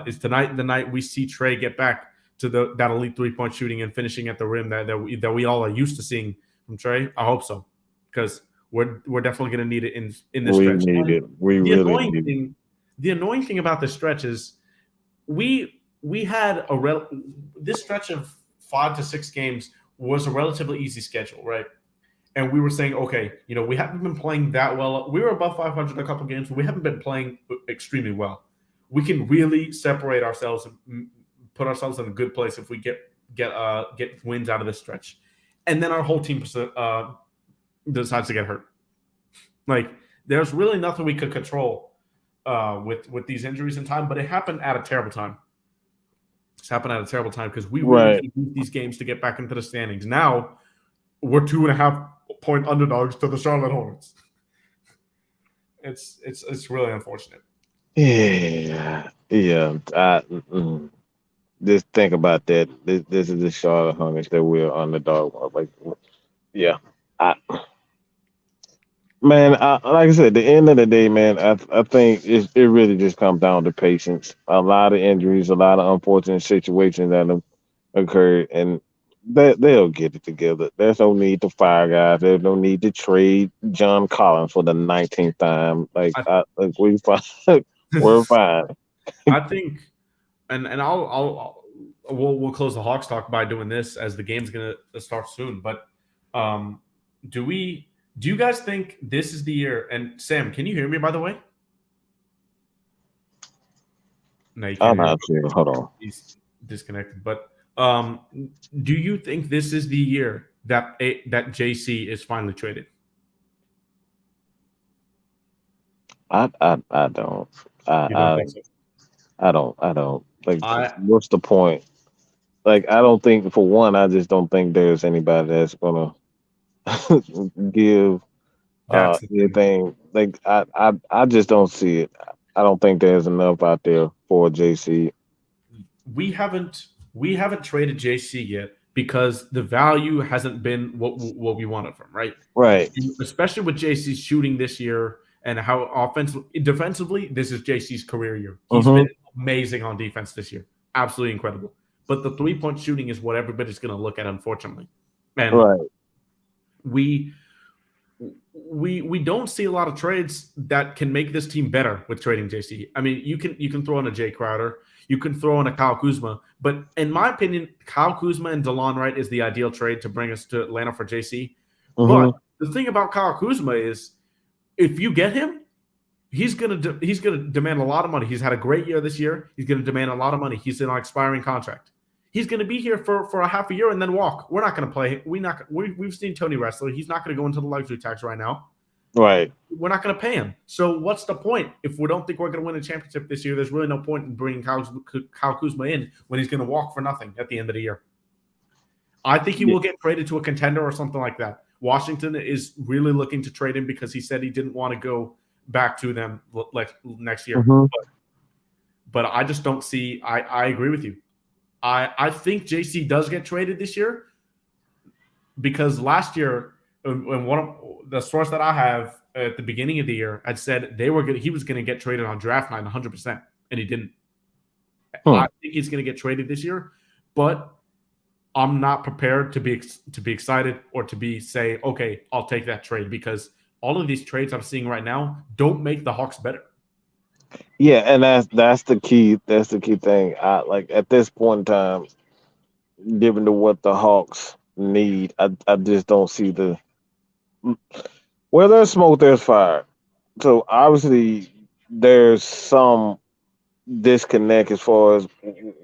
Is tonight the night we see Trey get back to that elite 3-point shooting and finishing at the rim that we all are used to seeing from Trey? I hope so, because we're definitely going to need it in this stretch. We need it. We really need it. The annoying thing about this stretch is we had this stretch of 5 to 6 games was a relatively easy schedule, right? And we were saying, okay, we haven't been playing that well. We were above 500 a couple games, but we haven't been playing extremely well. We can really separate ourselves and put ourselves in a good place if we get wins out of this stretch. And then our whole team decides to get hurt. Like, there's really nothing we could control with these injuries in time, but it happened at a terrible time. It's happened at a terrible time because we really need these games to get back into the standings. Now we're 2.5-point underdogs to the Charlotte Hornets. It's really unfortunate. Yeah. Just think about that. This is the Charlotte Hornets that we're underdog. Like, yeah. Like I said, at the end of the day, man, I think it really just comes down to patience. A lot of injuries, a lot of unfortunate situations that have occurred, and they'll get it together. There's no need to fire guys. There's no need to trade John Collins for the 19th time. We're fine. I think, and we'll close the Hawks talk by doing this as the game's gonna start soon. But do you guys think this is the year? And Sam, can you hear me, by the way? No, you can't. I'm not sure. Hold on. He's disconnected. But do you think this is the year that JC is finally traded? I don't. You don't think so? I don't. Like, what's the point? Like, I don't think, for one, I just don't think there's anybody that's gonna give anything. Like, I just don't see it. I don't think there's enough out there for JC. We haven't traded JC yet because the value hasn't been what we wanted from, right? Right. Especially with JC's shooting this year and how defensively, this is JC's career year. He's been amazing on defense this year. Absolutely incredible. But the 3-point shooting is what everybody's going to look at, unfortunately. And we don't see a lot of trades that can make this team better with trading JC. I mean, you can throw in a Jay Crowder, you can throw in a Kyle Kuzma, but in my opinion, Kyle Kuzma and DeLon Wright is the ideal trade to bring us to Atlanta for JC. But the thing about Kyle Kuzma is, if you get him, he's gonna demand a lot of money. He's had a great year this year. He's gonna demand a lot of money. He's in an expiring contract. He's going to be here for a half a year and then walk. We're not going to play. We've seen Tony Wrestler. He's not going to go into the luxury tax right now. Right. We're not going to pay him. So what's the point? If we don't think we're going to win a championship this year, there's really no point in bringing Kyle Kuzma in when he's going to walk for nothing at the end of the year. I think he will get traded to a contender or something like that. Washington is really looking to trade him because he said he didn't want to go back to them like next year. But I just don't see – I agree with you. I think JC does get traded this year because last year, when one of the source that I have at the beginning of the year had said he was going to get traded on draft night 100%, and he didn't. I think he's going to get traded this year, but I'm not prepared to be excited or to say, okay, I'll take that trade, because all of these trades I'm seeing right now don't make the Hawks better. Yeah, and that's the key. That's the key thing. Like, at this point in time, given to what the Hawks need, I just don't see where there's smoke, there's fire. So obviously there's some disconnect as far as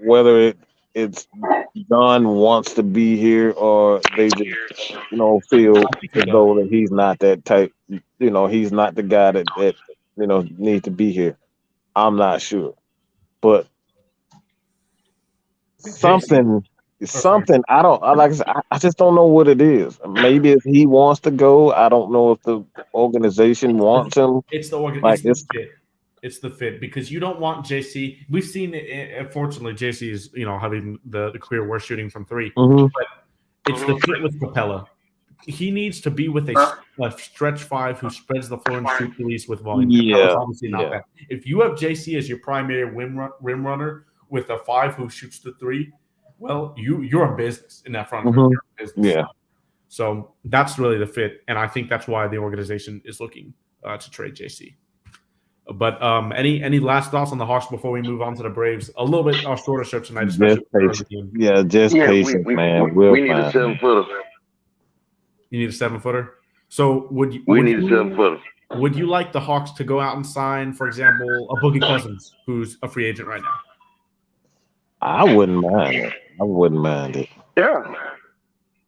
whether it's John wants to be here, or they just feel I think he as does. though that he's not that type. He's not the guy that needs to be here. I'm not sure, but JC. something. Oh, sorry. Something like I said, I just don't know what it is. Maybe if he wants to go, I don't know if the organization wants him. It's Like the fit. It's the fit because you don't want JC. We've seen it. Unfortunately, JC is having the career worst shooting from three. Mhm. But it's the fit with Capela. He needs to be with a stretch five who spreads the floor and shoots threes with volume. Capela's Yeah, obviously not that. If you have JC as your primary rim runner with a five who shoots the three, well, you're in business in that front court. Mhm. You're in business. Yeah. So that's really the fit, and I think that's why the organization is looking to trade JC. But any last thoughts on the Hawks before we move on to the Braves? A little bit shorter show tonight, especially Just with the early patience. game. Yeah, just Yeah, patience, man. We'll we need a find. 7-footer. You need a 7-footer. So We need a 7-footer. would you like the Hawks to go out and sign, for example, a Boogie Cousins, who's a free agent right now? I wouldn't mind it. I wouldn't mind it. Yeah,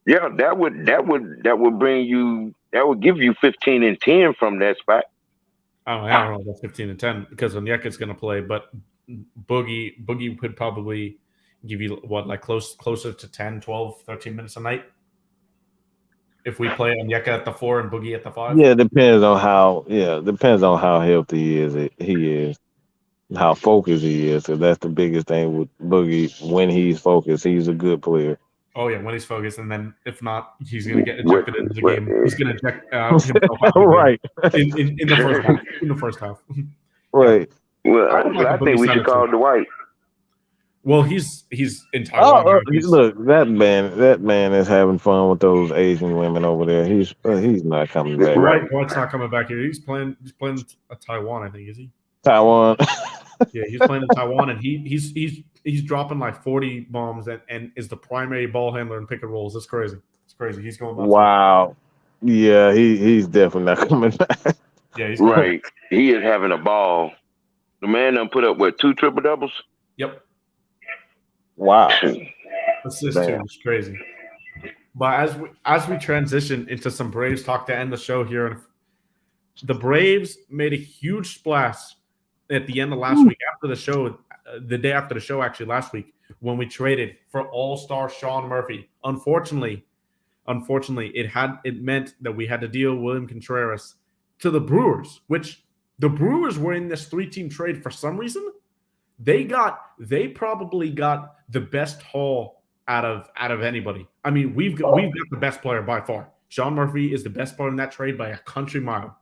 that would bring you. That would give you 15 and 10 from that spot. I don't know about 15 and 10 because Onyeka's going to play, but Boogie could probably give you closer to 10, 12, 13 minutes a night if we play Onyeka at the 4 and Boogie at the 5. Yeah, depends on how healthy he is, how focused he is. So that's the biggest thing with Boogie. When he's focused, he's a good player. Oh yeah, when he's focused, and then if not, he's going to get What- ejected into the what- game. He's going to eject himself out of the game Right, in the first half. In the first half. right. Well, I would like I a think Boogie we should call Cousins. Dwight. Well, he's in Taiwan. Oh, He's- look, that man is having fun with those Asian women over there. He's not coming back. Right. Dwight's not coming back here. He's playing Taiwan, I think, is he? Taiwan. Yeah, he's playing in Taiwan, and he's dropping like 40 bombs and is the primary ball handler in pick and rolls. It's crazy. It's crazy. He's going nuts. Wow. Yeah, he's definitely not coming back. Yeah, he's going. Right. He is having a ball. The man done put up 2 triple doubles. Yep. Wow. Assist too. It's crazy. But as we transition into some Braves talk to end the show here, the Braves made a huge splash at the end of last week after the show, the day after the show, actually last week, when we traded for All-Star Sean Murphy. Unfortunately, it meant that we had to deal William Contreras to the Brewers, which the Brewers were in this 3-team trade for some reason. They probably got the best haul out of anybody. I mean, we've got the best player by far. Sean Murphy is the best player in that trade by a country mile.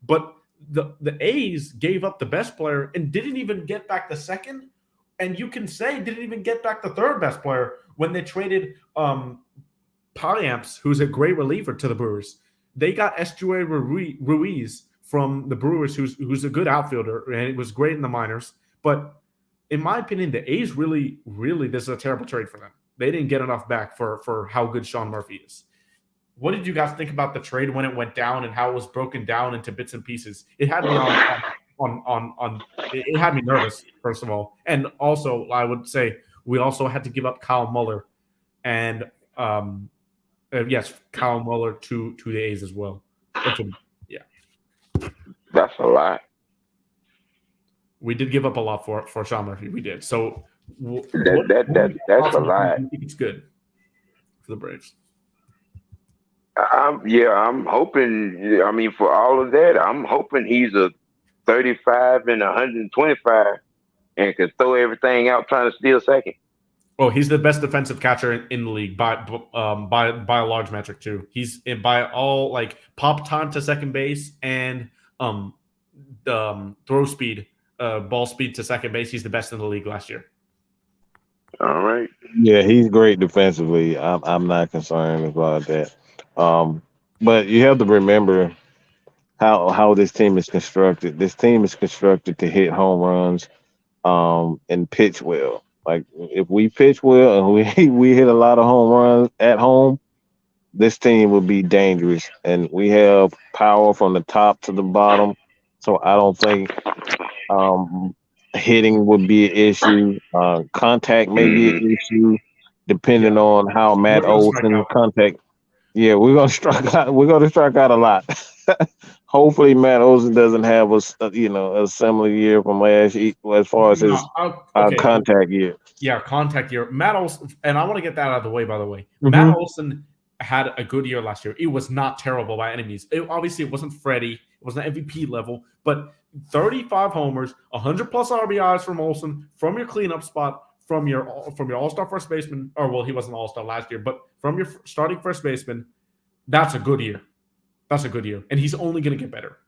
But the A's gave up the best player and didn't even get back the second, and you can say didn't even get back the third best player when they traded Polyamps, who's a great reliever, to the Brewers. They got Estuary Ruiz from the Brewers, who's a good outfielder, and it was great in the minors. But in my opinion, the A's really, this is a terrible trade for them. They didn't get enough back for how good Sean Murphy is. What did you guys think about the trade when it went down and how it was broken down into bits and pieces? It had me it had me nervous, first of all. And also, I would say we also had to give up Kyle Muller and Kyle Muller to the A's as well. That's a lot. We did give up a lot for Sean Murphy. We did. So that's a lot. I think it's good for the Braves. I'm hoping. I mean, for all of that, I'm hoping he's a 35 and 125 and can throw everything out trying to steal second. Oh, he's the best defensive catcher in the league by a large metric too. He's by all like pop time to second base and throw speed, ball speed to second base. He's the best in the league last year. All right. Yeah, he's great defensively. I'm not concerned about that. But you have to remember how this team is constructed. This team is constructed to hit home runs and pitch well. Like if we pitch well and we hit a lot of home runs at home, this team will be dangerous. And we have power from the top to the bottom. So I don't think hitting would be an issue. Contact may be an issue, depending on how Matt We're gonna strike Olson out. contact. Yeah, we're gonna strike out. We're gonna strike out a lot. Hopefully, Matt Olson doesn't have a similar year from last year as far as his Okay. contact year. Yeah, contact year. Matt Olson, and I want to get that out of the way, by the way. Mhm. Matt Olson had a good year last year. It was not terrible by any means. Obviously, it wasn't Freddie. It wasn't MVP level, but 35 homers, 100 plus RBIs from Olson, from your cleanup spot, from your all-star first baseman, or well, he wasn't all-star last year, but from your starting first baseman, that's a good year. That's a good year, and he's only going to get better.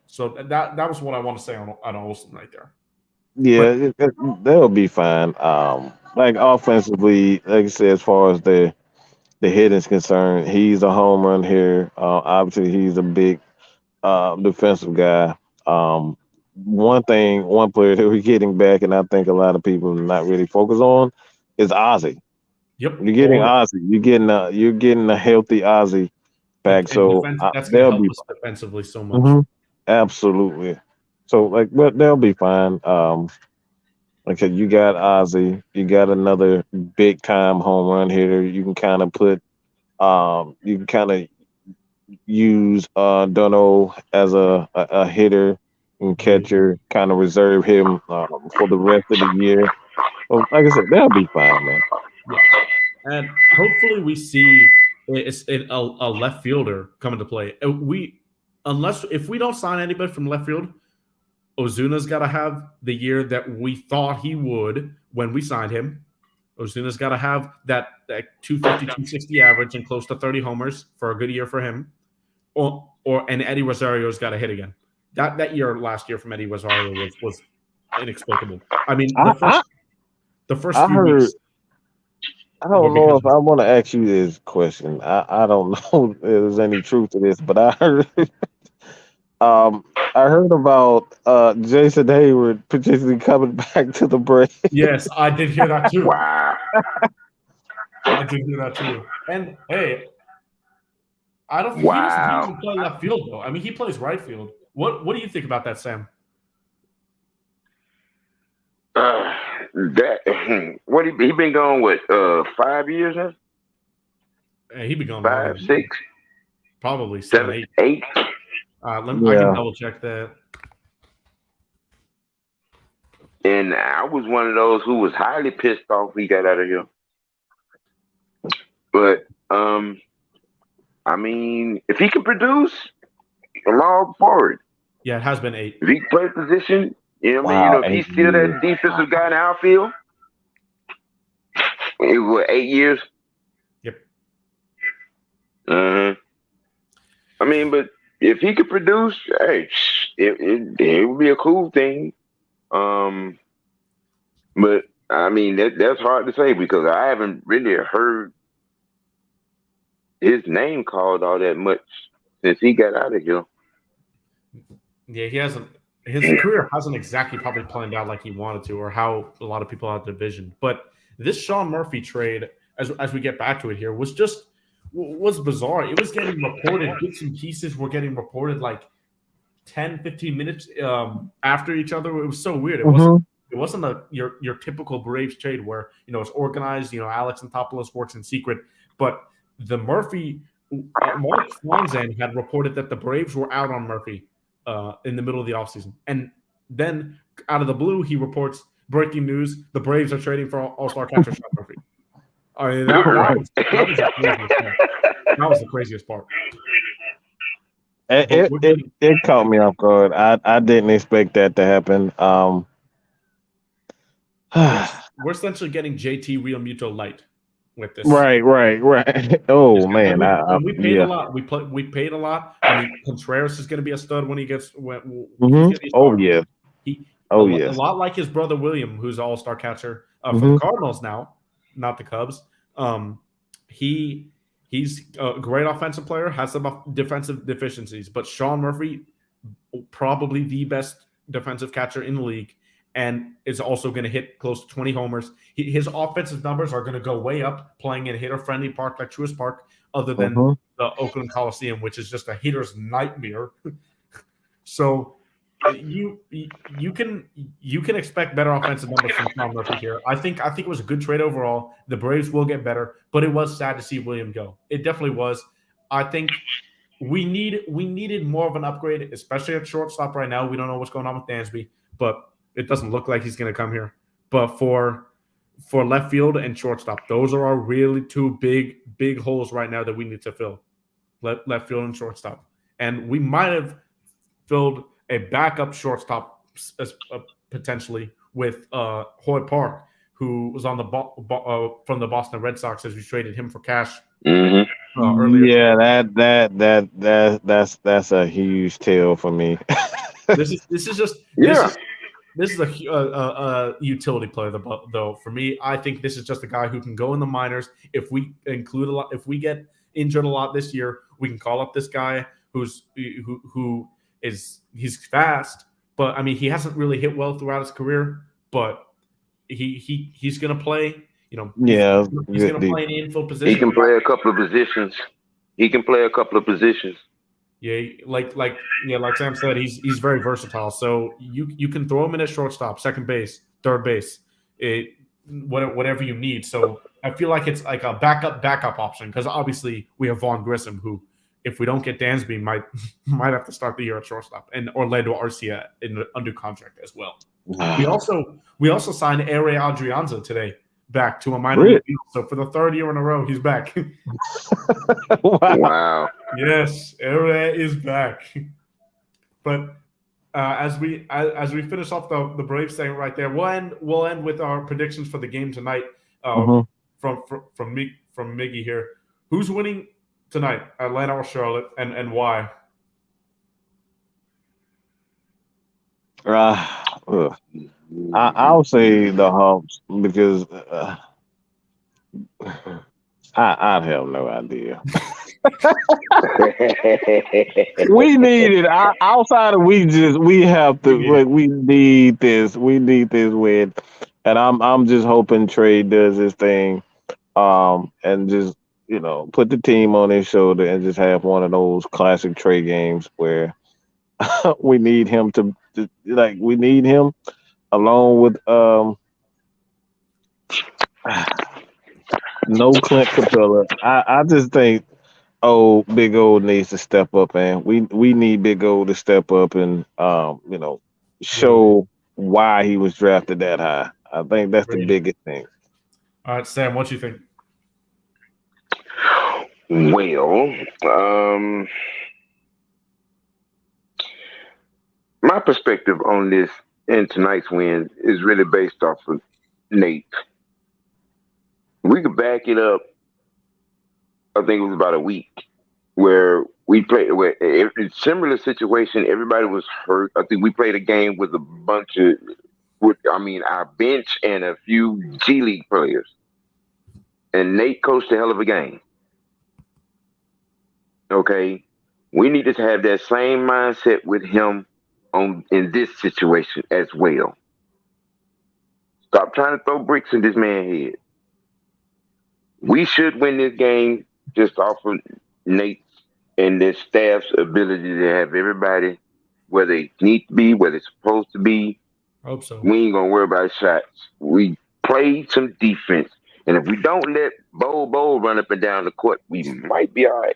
So that was what I want to say on Olson right there. Yeah, they'll be fine. Like offensively, like I said, as far as the hitting's concerned, he's a home run here. Obviously, he's a big defensive guy. One player that we're getting back, and I think a lot of people not really focus on, is Ozzy. Yep, You're getting Ozzy. You're getting a healthy Ozzy back. So that's going to they'll help be us defensively so much. Absolutely. So but they'll be fine. Like I said, you got Ozzy, you got another big time home run hitter. You can kind of use Dono as a hitter and catcher, kind of reserve him for the rest of the year. So, like I said, they'll be fine, man. Yeah. And hopefully we see a left fielder come into play. If we don't sign anybody from left field, Ozuna's got to have the year that we thought he would when we signed him. Ozuna's got to have that 250, 260 average and close to 30 homers for a good year for him. And Eddie Rosario's got to hit again. That year last year from Eddie Rosario was inexplicable. I mean, the first few weeks. I don't know if I want to ask you this question. I don't know if there's any truth to this, but I heard I heard about Jason Hayward potentially coming back to the Braves. Yes, I did hear that too. Wow. I did hear that too. And hey, I don't think he doesn't even play left field though. I mean, he plays right field. What do you think about that, Sam? What he been gone with 5 years now? He been gone 5, 6, probably 7, 8. I can double check that. And I was one of those who was highly pissed off he got out of here. But I mean, if he can produce, I'm all for it. Yeah, it has been 8. If he can play position, you know what I mean? If he's still that defensive guy in the outfield, it was 8 years. Yep. I mean, but if he could produce, hey, it would be a cool thing. But I mean, that's hard to say because I haven't really heard his name called all that much since he got out of here. Yeah, he hasn't. His career hasn't exactly probably planned out like he wanted to, or how a lot of people out the division. But this Sean Murphy trade, as we get back to it here, was bizarre. It was getting reported. Bits and pieces were getting reported like 10, 15 minutes after each other. It was so weird. It wasn't your typical Braves trade where it's organized. Alex Anthopoulos works in secret, but the Murphy Mark Swanzan had reported that the Braves were out on Murphy in the middle of the offseason. And then out of the blue, he reports breaking news: the Braves are trading for All-Star catcher Sean Murphy. I mean, that was the craziest part. It caught me off guard. I didn't expect that to happen. We're essentially getting JT Real Muto light with this. Right. Oh man, we paid a lot. We paid a lot. I mean, Contreras is going to be a stud when he gets. Oh yeah. A lot like his brother William, who's an All-Star catcher for the Cardinals now, not the Cubs. He's a great offensive player, has some defensive deficiencies, but Sean Murphy, probably the best defensive catcher in the league, and is also going to hit close to 20 homers. His offensive numbers are going to go way up playing in a hitter-friendly park like Truist Park, other than the Oakland Coliseum, which is just a hitter's nightmare. So you can expect better offensive numbers from Sean Murphy here. I think it was a good trade overall. The Braves will get better, but it was sad to see William go. It definitely was. I think we needed more of an upgrade, especially at shortstop right now. We don't know what's going on with Dansby, but it doesn't look like he's going to come here. But for left field and shortstop, those are our really two big holes right now that we need to fill. Left field and shortstop, and we might have filled a backup shortstop potentially with Hoy Park, who was on the from the Boston Red Sox as we traded him for cash earlier. Yeah, that's a huge tell for me. This is a utility player though. For me, I think this is just a guy who can go in the minors. If we include a lot, if we get injured a lot this year, we can call up this guy he's fast, but I mean he hasn't really hit well throughout his career, but he's gonna play. He's gonna play in the infield position. He can play a couple of positions. Yeah, like Sam said, he's very versatile. So you can throw him in at shortstop, second base, third base, whatever you need. So I feel like it's like a backup option because obviously we have Vaughn Grissom, who if we don't get Dansby might have to start the year at shortstop, and Orlando Arcia under contract as well. We also signed Ere Adrianza today back to a minor league deal. So for the third year in a row, he's back. Wow. Yes, Ere is back. But as we finish off the Braves thing right there, we'll end with our predictions for the game tonight. From Miggy here. Who's winning tonight, Atlanta or Charlotte, and why? I'll say the Hawks because I have no idea. We need it outside of we have to. We need this win, and I'm just hoping Trey does his thing, and just put the team on his shoulder and just have one of those classic Trey games where we need him we need him along with no Clint Capela. I just think Big O needs to step up, and we need Big O to step up and show why he was drafted that high. I think that's the biggest thing. All right, Sam, what you think? Well, my perspective on this and tonight's win is really based off of Nate. We could back it up. I think it was about a week where we played a similar situation. Everybody was hurt. I think we played a game with a bunch of, our bench and a few G League players. And Nate coached a hell of a game. Okay, we need to have that same mindset with him in this situation as well. Stop trying to throw bricks in this man's head. We should win this game just off of Nate's and their staff's ability to have everybody where they need to be, where they're supposed to be. I hope so. We ain't gonna worry about shots. We play some defense, and if we don't let Bo run up and down the court, we might be all right.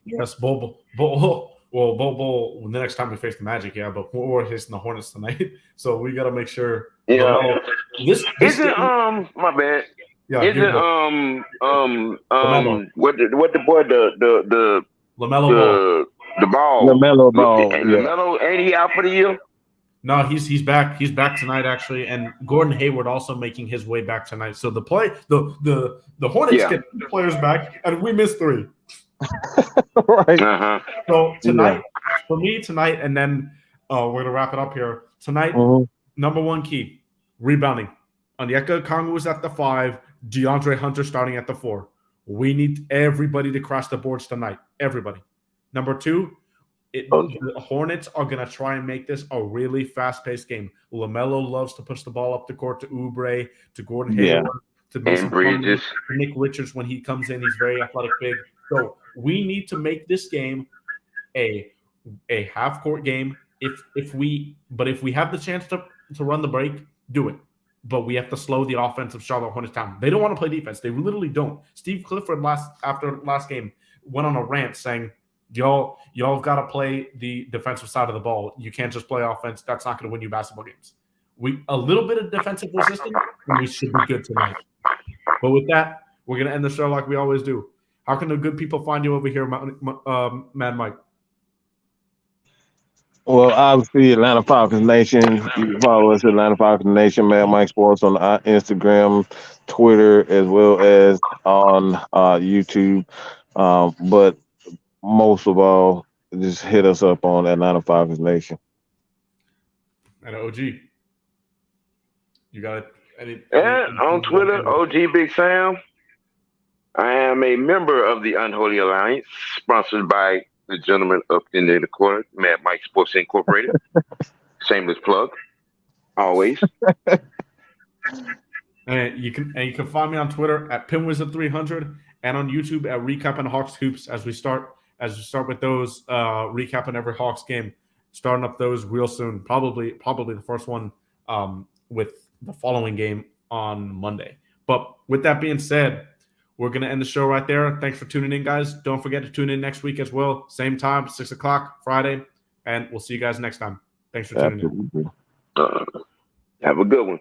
Yes, Bo. Well, Bo, the next time we face the Magic, yeah, but we're facing the Hornets tonight, so we got to make sure. Yeah. This isn't my bad. Yeah. Isn't what the boy the LaMelo ball LaMelo ball. LaMelo, ain't he out for the year? No, he's back. He's back tonight actually, and Gordon Hayward also making his way back tonight. So the Hornets get the players back, and we missed 3. Right. Uh-huh. So tonight, for me tonight, and then we're gonna wrap it up here tonight. Number one key, rebounding. Onyeka Okongwu is at the 5. DeAndre Hunter starting at the 4. We need everybody to cross the boards tonight. Everybody. Number 2, the Hornets are gonna try and make this a really fast-paced game. LaMelo loves to push the ball up the court to Oubre, to Gordon Hayward, to Bridges, to Nick Richards when he comes in. He's very athletic, big. So we need to make this game a half-court game if we have the chance to run the break, do it. But we have to slow the offense of Charlotte Hornets down. They don't want to play defense. They literally don't. Steve Clifford after last game went on a rant saying, y'all got to play the defensive side of the ball. You can't just play offense. That's not going to win you basketball games. A little bit of defensive resistance, and we should be good tonight. But with that, we're going to end the show like we always do. How can the good people find you over here, Mad Mike? Well, obviously, Atlanta Falcons Nation. You can follow us at Atlanta Falcons Nation, Mad Mike Sports on Instagram, Twitter, as well as on YouTube. But most of all, just hit us up on Atlanta Falcons Nation. And OG, you got it. On Twitter, OG Big Sam. I am a member of the Unholy Alliance, sponsored by the gentleman up in the corner, Mad Mike Sports Incorporated. Shameless plug, always. And you can find me on Twitter at PinWizard300 and on YouTube at Recapping Hawks Hoops as we start with those recapping every Hawks game, starting up those real soon. Probably the first one with the following game on Monday. But with that being said, we're going to end the show right there. Thanks for tuning in, guys. Don't forget to tune in next week as well. Same time, 6 o'clock Friday. And we'll see you guys next time. Thanks for tuning in. Have a good one.